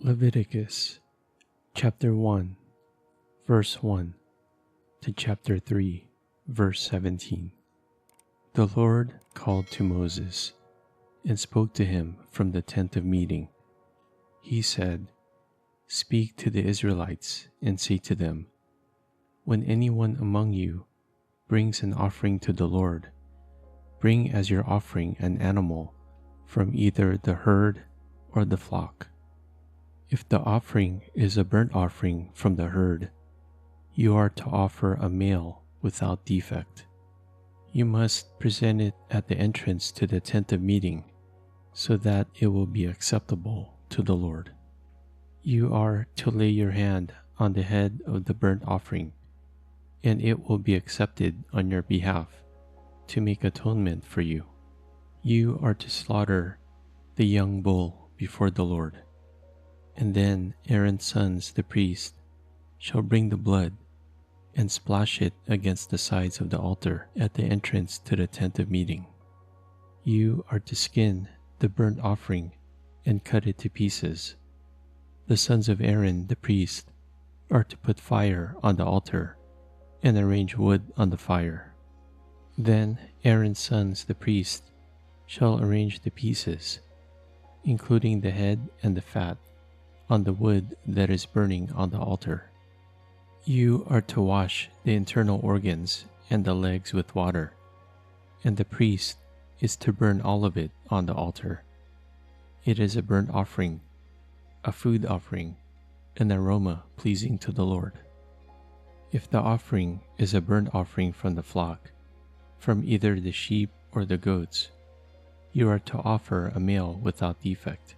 Leviticus chapter 1 verse 1 to chapter 3 verse 17. The Lord called to Moses and spoke to him from the tent of meeting. He said, "Speak to the Israelites and say to them, when anyone among you brings an offering to the Lord, bring as your offering an animal from either the herd or the flock. If the offering is a burnt offering from the herd, you are to offer a male without defect. You must present it at the entrance to the tent of meeting, so that it will be acceptable to the Lord. You are to lay your hand on the head of the burnt offering, and it will be accepted on your behalf to make atonement for you. You are to slaughter the young bull before the Lord. And then Aaron's sons, the priest, shall bring the blood and splash it against the sides of the altar at the entrance to the tent of meeting. You are to skin the burnt offering and cut it to pieces. The sons of Aaron, the priest, are to put fire on the altar and arrange wood on the fire. Then Aaron's sons, the priest, shall arrange the pieces, including the head and the fat, on the wood that is burning on the altar. You are to wash the internal organs and the legs with water, and the priest is to burn all of it on the altar. It is a burnt offering, a food offering, an aroma pleasing to the Lord. If the offering is a burnt offering from the flock, from either the sheep or the goats, you are to offer a male without defect.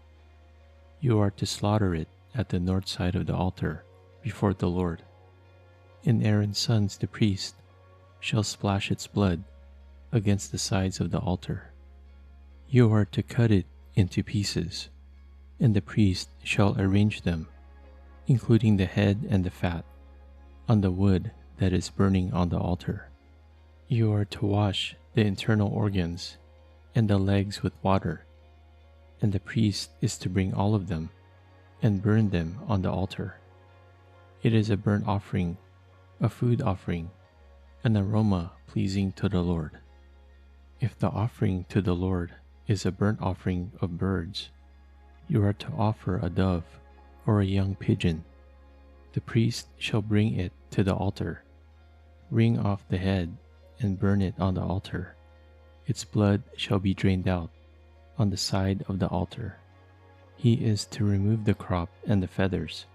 You are to slaughter it at the north side of the altar before the Lord. And Aaron's sons, the priest, shall splash its blood against the sides of the altar. You are to cut it into pieces, and the priest shall arrange them, including the head and the fat, on the wood that is burning on the altar. You are to wash the internal organs and the legs with water, and the priest is to bring all of them and burn them on the altar. It is a burnt offering, a food offering, an aroma pleasing to the Lord. If the offering to the Lord is a burnt offering of birds, you are to offer a dove or a young pigeon. The priest shall bring it to the altar, wring off the head, and burn it on the altar. Its blood shall be drained out on the side of the altar. He is to remove the crop and the feathers,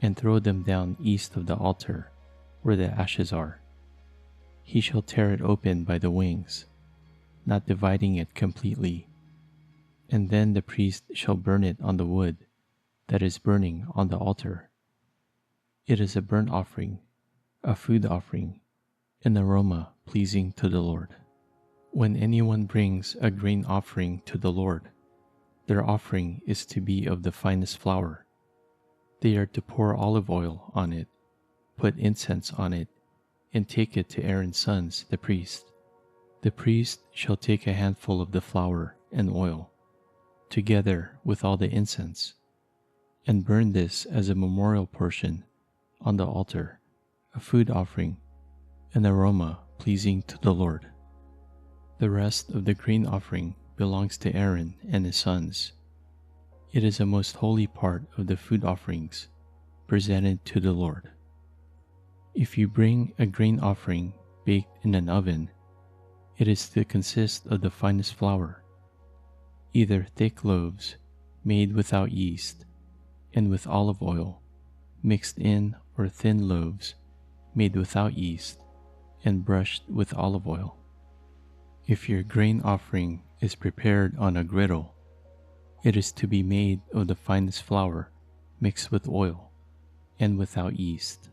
and throw them down east of the altar, where the ashes are. He shall tear it open by the wings, not dividing it completely, and then the priest shall burn it on the wood that is burning on the altar. It is a burnt offering, a food offering, an aroma pleasing to the Lord. When anyone brings a grain offering to the Lord, their offering is to be of the finest flour. They are to pour olive oil on it, put incense on it, and take it to Aaron's sons, the priest. The priest shall take a handful of the flour and oil, together with all the incense, and burn this as a memorial portion on the altar, a food offering, an aroma pleasing to the Lord. The rest of the grain offering belongs to Aaron and his sons. It is a most holy part of the food offerings presented to the Lord. If you bring a grain offering baked in an oven, it is to consist of the finest flour, either thick loaves made without yeast and with olive oil, mixed in, or thin loaves made without yeast and brushed with olive oil. If your grain offering is prepared on a griddle, it is to be made of the finest flour mixed with oil and without yeast.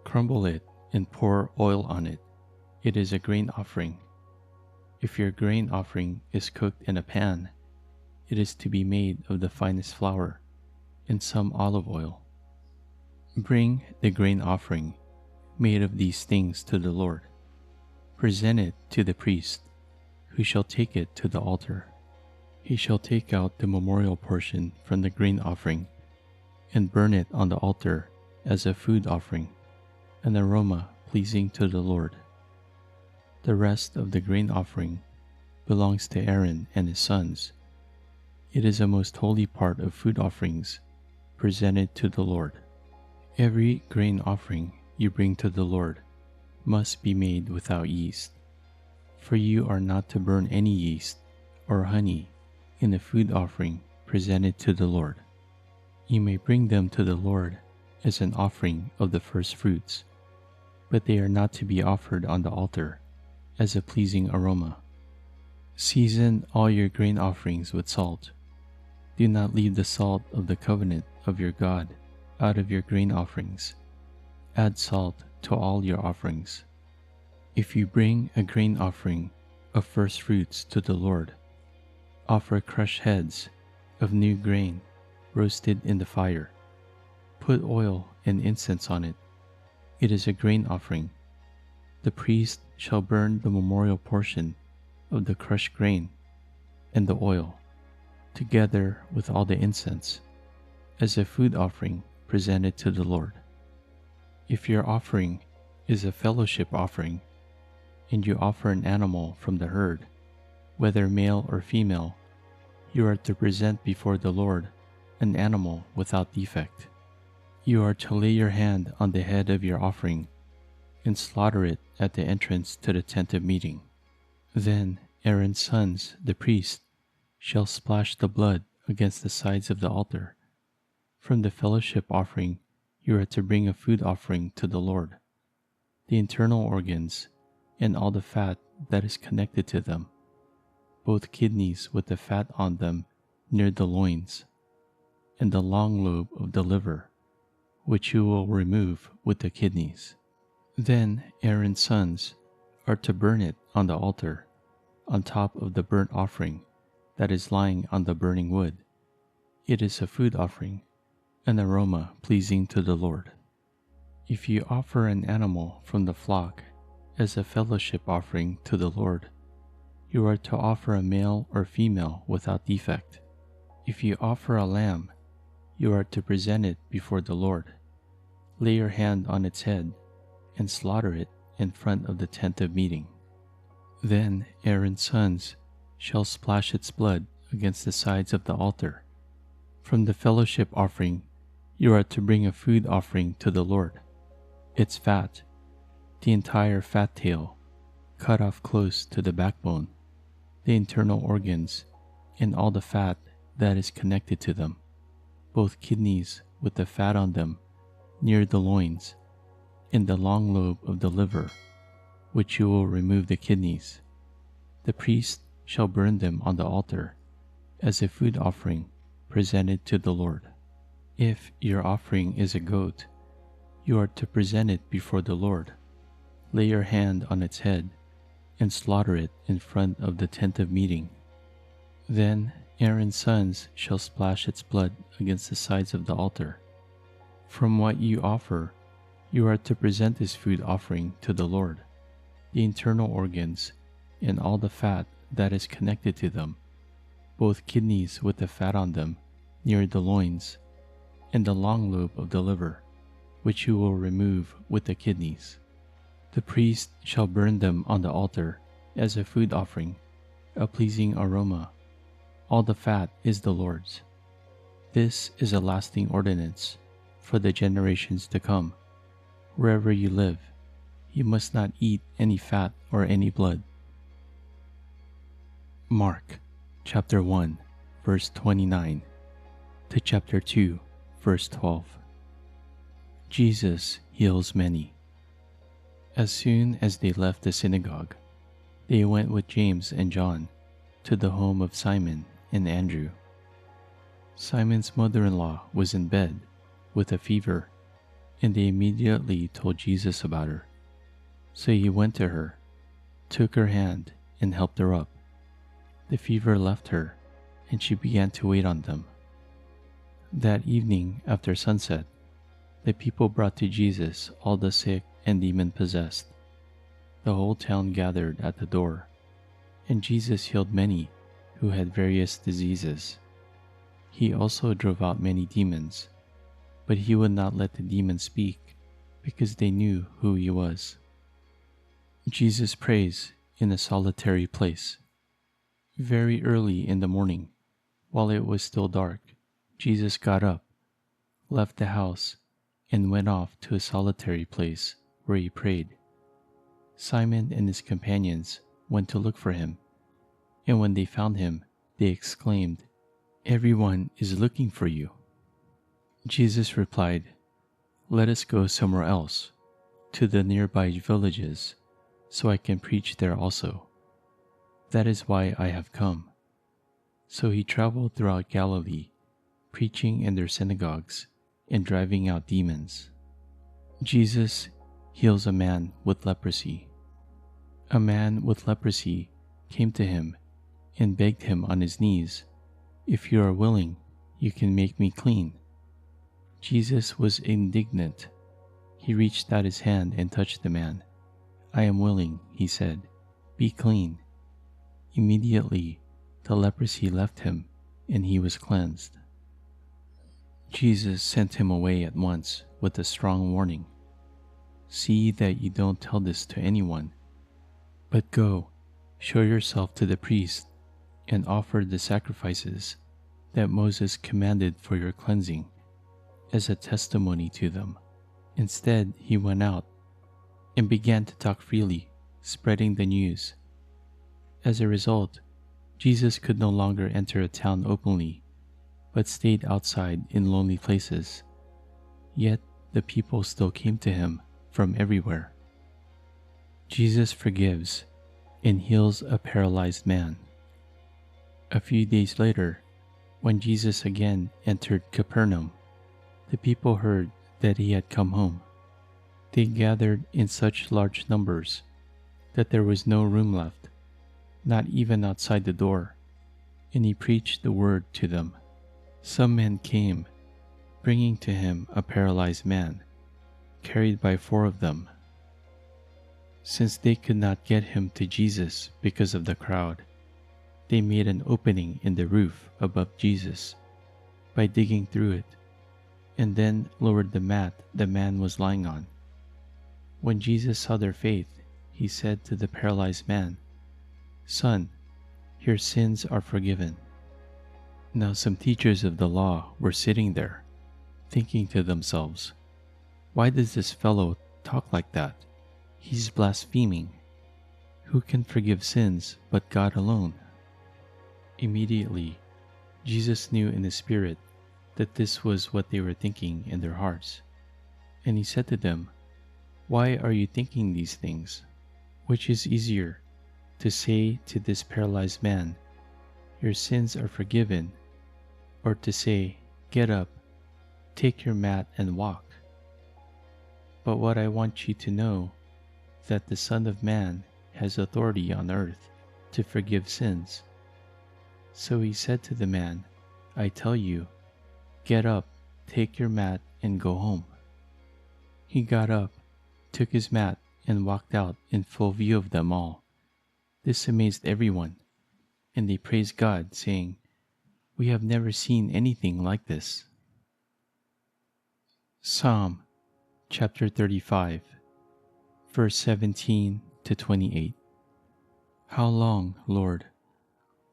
Crumble it and pour oil on it. It is a grain offering. If your grain offering is cooked in a pan, it is to be made of the finest flour and some olive oil. Bring the grain offering made of these things to the Lord. Present it to the priest, who shall take it to the altar. He shall take out the memorial portion from the grain offering and burn it on the altar as a food offering, an aroma pleasing to the Lord. The rest of the grain offering belongs to Aaron and his sons. It is a most holy part of food offerings presented to the Lord. Every grain offering you bring to the Lord must be made without yeast, for you are not to burn any yeast or honey in a food offering presented to the Lord. You may bring them to the Lord as an offering of the first fruits, but they are not to be offered on the altar as a pleasing aroma. Season all your grain offerings with salt. Do not leave the salt of the covenant of your God out of your grain offerings. Add salt to all your offerings. If you bring a grain offering of first fruits to the Lord, offer crushed heads of new grain roasted in the fire. Put oil and incense on it. It is a grain offering. The priest shall burn the memorial portion of the crushed grain and the oil, together with all the incense, as a food offering presented to the Lord. If your offering is a fellowship offering, and you offer an animal from the herd, whether male or female, you are to present before the Lord an animal without defect. You are to lay your hand on the head of your offering and slaughter it at the entrance to the tent of meeting. Then Aaron's sons, the priests, shall splash the blood against the sides of the altar. From the fellowship offering you are to bring a food offering to the Lord, the internal organs and all the fat that is connected to them, both kidneys with the fat on them near the loins, and the long lobe of the liver, which you will remove with the kidneys. Then Aaron's sons are to burn it on the altar, on top of the burnt offering that is lying on the burning wood. It is a food offering, an aroma pleasing to the Lord. If you offer an animal from the flock as a fellowship offering to the Lord, you are to offer a male or female without defect. If you offer a lamb, you are to present it before the Lord. Lay your hand on its head and slaughter it in front of the tent of meeting. Then Aaron's sons shall splash its blood against the sides of the altar. From the fellowship offering you are to bring a food offering to the Lord. Its fat, the entire fat tail, cut off close to the backbone, the internal organs, and all the fat that is connected to them, both kidneys with the fat on them near the loins, and the long lobe of the liver, which you will remove the kidneys. The priest shall burn them on the altar as a food offering presented to the Lord. If your offering is a goat, you are to present it before the Lord. Lay your hand on its head and slaughter it in front of the tent of meeting. Then Aaron's sons shall splash its blood against the sides of the altar. From what you offer, you are to present this food offering to the Lord, the internal organs and all the fat that is connected to them, both kidneys with the fat on them near the loins, and the long lobe of the liver, which you will remove with the kidneys. The priest shall burn them on the altar as a food offering, a pleasing aroma. All the fat is the Lord's. This is a lasting ordinance for the generations to come. Wherever you live, you must not eat any fat or any blood. Mark chapter 1 verse 29 to chapter 2 verse 12. Jesus heals many. As soon as they left the synagogue, they went with James and John to the home of Simon and Andrew. Simon's mother-in-law was in bed with a fever, and they immediately told Jesus about her. So he went to her, took her hand, and helped her up. The fever left her, and she began to wait on them. That evening after sunset, the people brought to Jesus all the sick and demon-possessed. The whole town gathered at the door, and Jesus healed many who had various diseases. He also drove out many demons. but he would not let the demon speak because they knew who he was. Jesus prays in a solitary place. Very early in the morning, while it was still dark, Jesus got up, left the house, and went off to a solitary place where he prayed. Simon and his companions went to look for him, and when they found him, they exclaimed, "Everyone is looking for you." Jesus replied, "Let us go somewhere else, to the nearby villages, so I can preach there also. That is why I have come." So he traveled throughout Galilee, preaching in their synagogues and driving out demons. Jesus heals a man with leprosy. A man with leprosy came to him and begged him on his knees, "If you are willing, you can make me clean." Jesus was indignant. He reached out his hand and touched the man. "I am willing," he said, "be clean." Immediately, the leprosy left him and he was cleansed. Jesus sent him away at once with a strong warning. "See that you don't tell this to anyone, but go, show yourself to the priest, and offer the sacrifices that Moses commanded for your cleansing as a testimony to them." Instead, he went out and began to talk freely, spreading the news. As a result, Jesus could no longer enter a town openly, but stayed outside in lonely places. Yet the people still came to him from everywhere. Jesus forgives and heals a paralyzed man. A few days later, when Jesus again entered Capernaum, the people heard that he had come home. They gathered in such large numbers that there was no room left, not even outside the door, and he preached the word to them. Some men came, bringing to him a paralyzed man, carried by 4 of them. Since they could not get him to Jesus because of the crowd, they made an opening in the roof above Jesus by digging through it, and then lowered the mat the man was lying on. When Jesus saw their faith, he said to the paralyzed man, "Son, your sins are forgiven." Now some teachers of the law were sitting there, thinking to themselves, "Why does this fellow talk like that? He's blaspheming. Who can forgive sins but God alone?" Immediately, Jesus knew in his spirit that this was what they were thinking in their hearts. And he said to them, "Why are you thinking these things? Which is easier, to say to this paralyzed man, 'Your sins are forgiven,' or to say, 'Get up, take your mat and walk'? But what I want you to know, that the Son of Man has authority on earth to forgive sins." So he said to the man, "I tell you, get up, take your mat, and go home." He got up, took his mat, and walked out in full view of them all. This amazed everyone, and they praised God, saying, "We have never seen anything like this." Psalm chapter 35, verse 17 to 28. How long, Lord,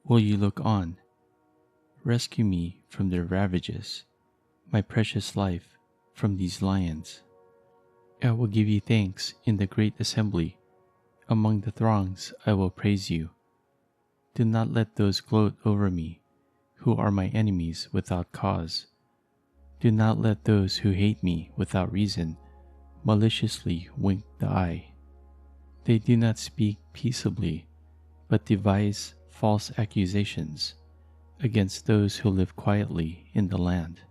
will you look on? Rescue me from their ravages, my precious life from these lions. I will give you thanks in the great assembly. Among the throngs I will praise you. Do not let those gloat over me, who are my enemies without cause. Do not let those who hate me without reason maliciously wink the eye. They do not speak peaceably, but devise false accusations against those who live quietly in the land.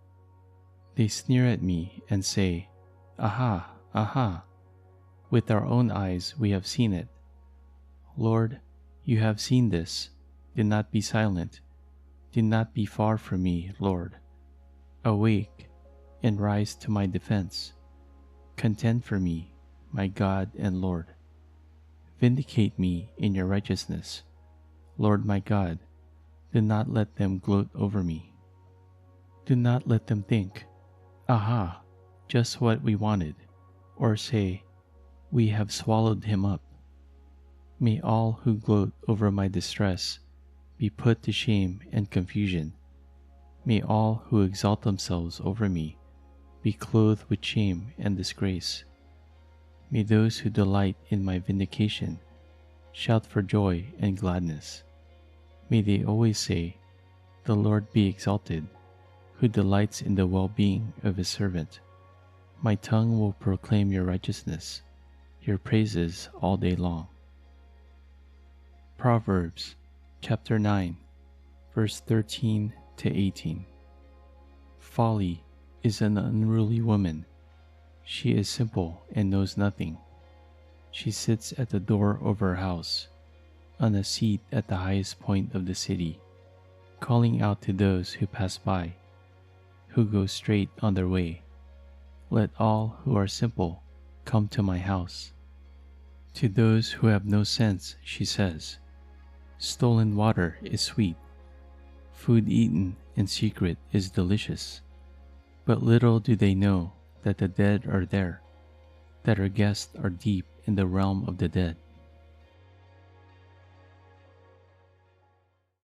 They sneer at me and say, "Aha, aha! With our own eyes we have seen it." Lord, you have seen this. Do not be silent. Do not be far from me, Lord. Awake and rise to my defense. Contend for me, my God and Lord. Vindicate me in your righteousness. Lord my God, do not let them gloat over me. Do not let them think, "Aha, just what we wanted," or say, "We have swallowed him up." May all who gloat over my distress be put to shame and confusion. May all who exalt themselves over me be clothed with shame and disgrace. May those who delight in my vindication shout for joy and gladness. May they always say, "The Lord be exalted, who delights in the well-being of his servant." My tongue will proclaim your righteousness, your praises all day long. Proverbs chapter 9, verse 13 to 18. Folly is an unruly woman. She is simple and knows nothing. She sits at the door of her house, on a seat at the highest point of the city, calling out to those who pass by, who go straight on their way. "Let all who are simple come to my house." To those who have no sense, she says, "Stolen water is sweet. Food eaten in secret is delicious." But little do they know that the dead are there, that our guests are deep in the realm of the dead.